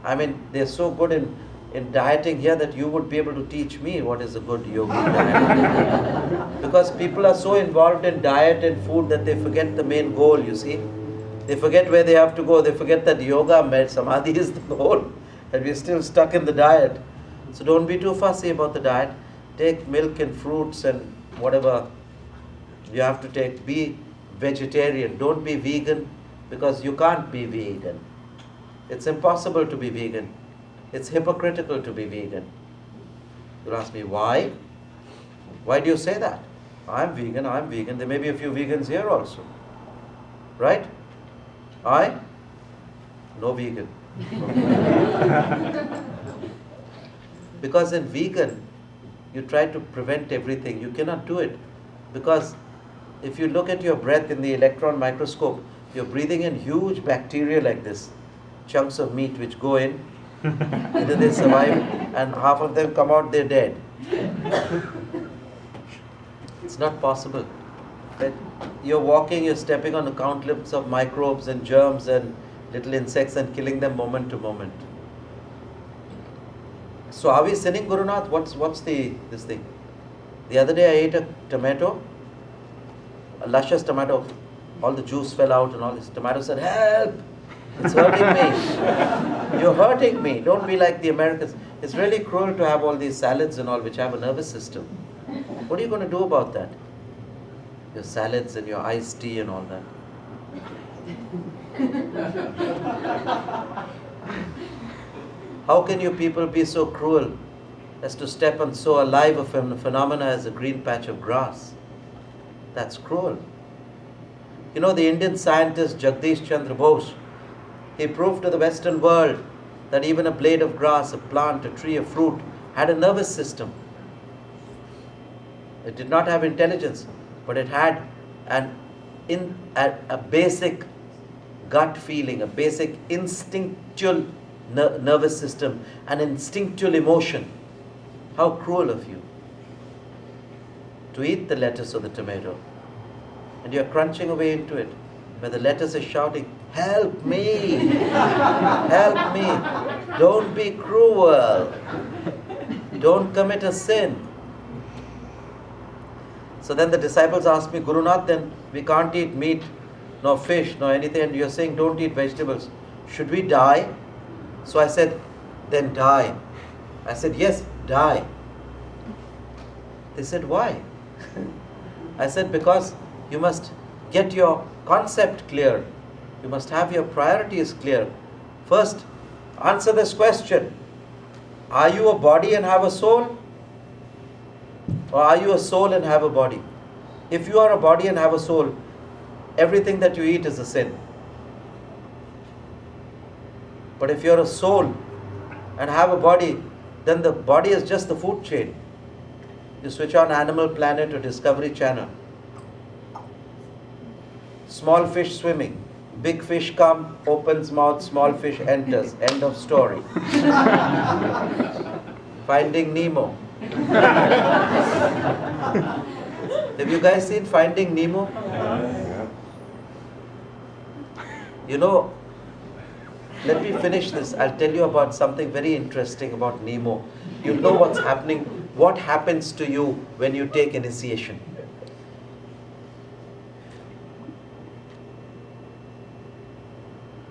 I mean, they're so good in dieting here that you would be able to teach me what is a good yogi diet. Because people are so involved in diet and food that they forget the main goal, you see. They forget where they have to go. They forget that yoga, samadhi is the goal. And we're still stuck in the diet. So don't be too fussy about the diet. Take milk and fruits and whatever you have to take. Be vegetarian. Don't be vegan, because you can't be vegan. It's impossible to be vegan. It's hypocritical to be vegan. You'll ask me, why? Why do you say that? I'm vegan, I'm vegan. There may be a few vegans here also. Right? No vegan. Because in vegan, you try to prevent everything. You cannot do it. Because if you look at your breath in the electron microscope, you're breathing in huge bacteria like this, chunks of meat which go in, either they survive and half of them come out, they're dead. It's not possible. That you're walking, you're stepping on the countless of microbes and germs and little insects and killing them moment to moment. So are we sinning, Gurunath? What's this thing? The other day I ate a tomato, a luscious tomato. All the juice fell out and all this. Tomato said, help! It's hurting me. You're hurting me. Don't be like the Americans. It's really cruel to have all these salads and all which have a nervous system. What are you going to do about that? Your salads and your iced tea and all that. How can you people be so cruel as to step on so alive a phenomena as a green patch of grass? That's cruel. You know, the Indian scientist Jagdish Chandra Bose, he proved to the Western world that even a blade of grass, a plant, a tree, a fruit had a nervous system. It did not have intelligence, but it had a basic gut feeling, a basic instinctual nervous system, an instinctual emotion. How cruel of you to eat the lettuce or the tomato, and you're crunching away into it, where the lettuce is shouting, help me, help me, don't be cruel, don't commit a sin. So then the disciples asked me, Gurunath, then we can't eat meat, nor fish, nor anything, and you're saying don't eat vegetables. Should we die? So I said, then die. I said, yes, die. They said, why? I said, because you must get your concept clear. You must have your priorities clear. First, answer this question. Are you a body and have a soul? Or are you a soul and have a body? If you are a body and have a soul, everything that you eat is a sin. But if you're a soul and have a body, then the body is just the food chain. You switch on Animal Planet or Discovery Channel. Small fish swimming. Big fish come, opens mouth, small fish enters. End of story. Finding Nemo. Have you guys seen Finding Nemo? You know, let me finish this. I'll tell you about something very interesting about Nemo. You'll know what's happening, what happens to you when you take initiation.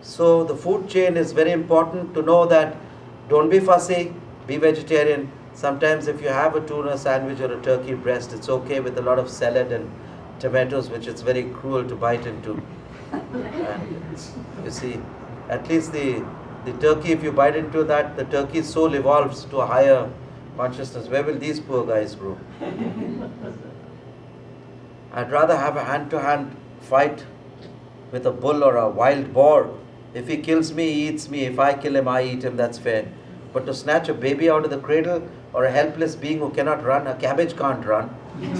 So the food chain is very important to know that don't be fussy, be vegetarian. Sometimes if you have a tuna sandwich or a turkey breast, it's okay with a lot of salad and tomatoes, which it's very cruel to bite into. And you see, at least the turkey, if you bite into that, the turkey's soul evolves to a higher consciousness. Where will these poor guys grow? I'd rather have a hand-to-hand fight with a bull or a wild boar. If he kills me, he eats me. If I kill him, I eat him. That's fair. But to snatch a baby out of the cradle or a helpless being who cannot run, a cabbage can't run. And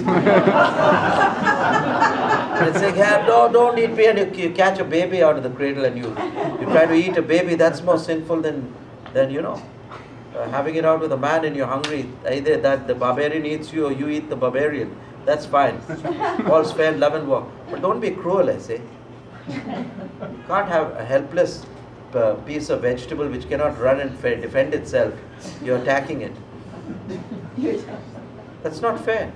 it's like, yeah, no, don't eat me. And you catch a baby out of the cradle and you try to eat a baby. That's more sinful than having it out with a man and you're hungry. Either that the barbarian eats you or you eat the barbarian. That's fine. All's fair in love and war. But don't be cruel, I say. You can't have a helpless piece of vegetable which cannot run and defend itself, you're attacking it. That's not fair.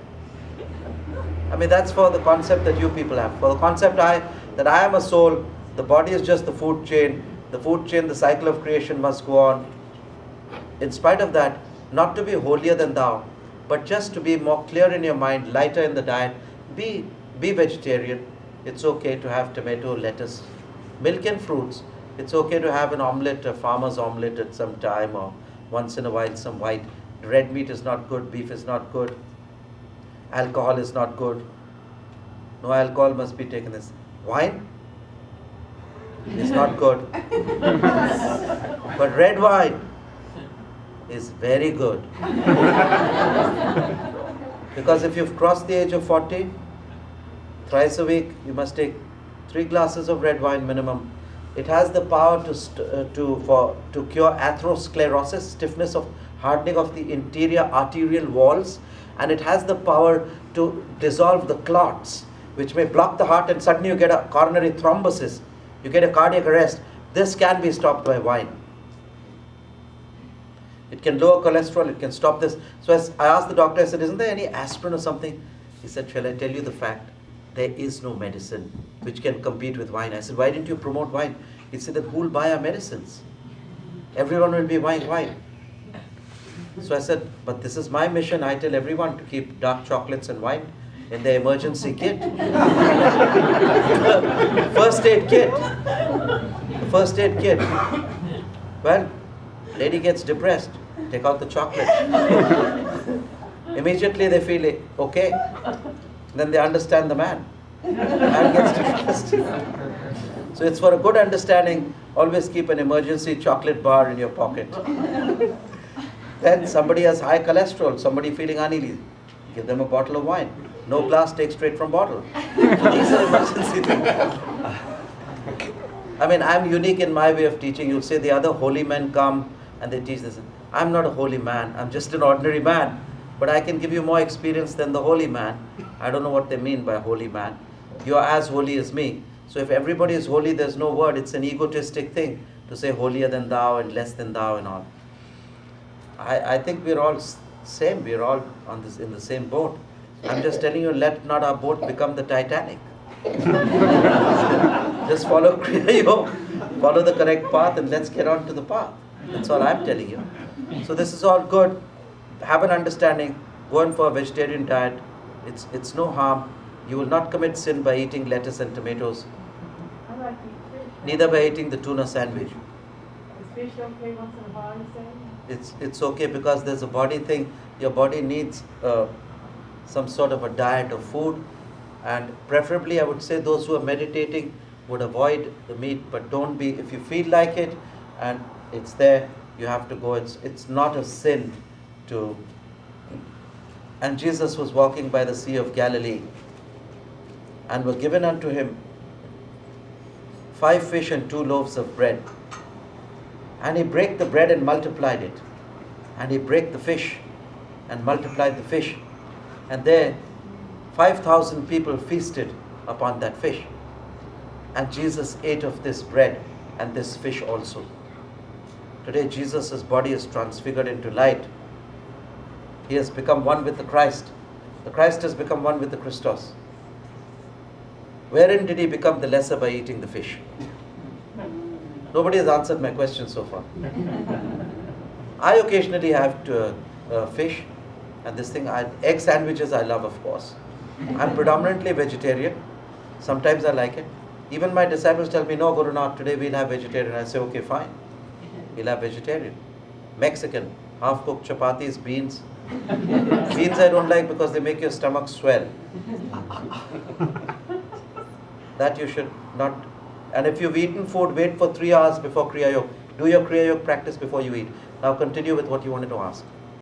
I mean, that's for the concept that you people have. For the concept that I am a soul, the body is just the food chain. The food chain, the cycle of creation must go on. In spite of that, not to be holier than thou, but just to be more clear in your mind, lighter in the diet, be vegetarian. It's okay to have tomato, lettuce, milk and fruits. It's okay to have an omelette, a farmer's omelette at some time, or once in a while some white. Red meat is not good, beef is not good, alcohol is not good. No alcohol must be taken. This wine is not good. But red wine is very good. Because if you've crossed the age of 40, thrice a week you must take 3 glasses of red wine minimum. It has the power to cure atherosclerosis, stiffness of hardening of the interior arterial walls, and it has the power to dissolve the clots which may block the heart, and suddenly you get a coronary thrombosis, you get a cardiac arrest. This can be stopped by wine. It can lower cholesterol, it can stop this. So as I asked the doctor, I said, isn't there any aspirin or something? He said, shall I tell you the fact? There is no medicine which can compete with wine. I said, why didn't you promote wine? He said that who will buy our medicines? Everyone will be buying wine. So I said, but this is my mission. I tell everyone to keep dark chocolates and wine in their emergency kit. First aid kit. First aid kit. Well, lady gets depressed. Take out the chocolate. Immediately they feel okay. Then they understand the man. The man gets depressed. So it's for a good understanding, always keep an emergency chocolate bar in your pocket. Then somebody has high cholesterol, somebody feeling uneasy, give them a bottle of wine. No glass, take straight from bottle. So these are emergency things. I mean, I'm unique in my way of teaching. You'll say the other holy men come and they teach this. I'm not a holy man, I'm just an ordinary man. But I can give you more experience than the holy man. I don't know what they mean by holy man. You are as holy as me. So if everybody is holy, there's no word. It's an egotistic thing to say holier than thou and less than thou and all. I think we're all same. We're all on this in the same boat. I'm just telling you, let not our boat become the Titanic. Just follow Kriya Yoga, follow the correct path, and let's get on to the path. That's all I'm telling you. So this is all good. Have an understanding. Go in for a vegetarian diet. It's no harm. You will not commit sin by eating lettuce and tomatoes. I like to eat fish. Neither by eating the tuna sandwich. Is fish okay once in a while, you say? It's okay because there's a body thing. Your body needs some sort of a diet of food, and preferably I would say those who are meditating would avoid the meat, but don't be, if you feel like it and it's there, you have to go. It's not a sin to. And Jesus was walking by the Sea of Galilee, and were given unto him 5 fish and 2 loaves of bread. And he brake the bread and multiplied it. And he brake the fish and multiplied the fish. And there 5,000 people feasted upon that fish. And Jesus ate of this bread and this fish also. Today Jesus' body is transfigured into light. He has become one with the Christ. The Christ has become one with the Christos. Wherein did he become the lesser by eating the fish? Nobody has answered my question so far. I occasionally have fish and this thing. Egg sandwiches I love, of course. I'm predominantly vegetarian. Sometimes I like it. Even my disciples tell me, no, Gurunath, today we'll have vegetarian. I say, okay, fine. We'll have vegetarian. Mexican, half-cooked chapatis, beans. Beans I don't like because they make your stomach swell. That you should not. And if you've eaten food, wait for 3 hours before Kriya Yoga. Do your Kriya Yoga practice before you eat. Now continue with what you wanted to ask.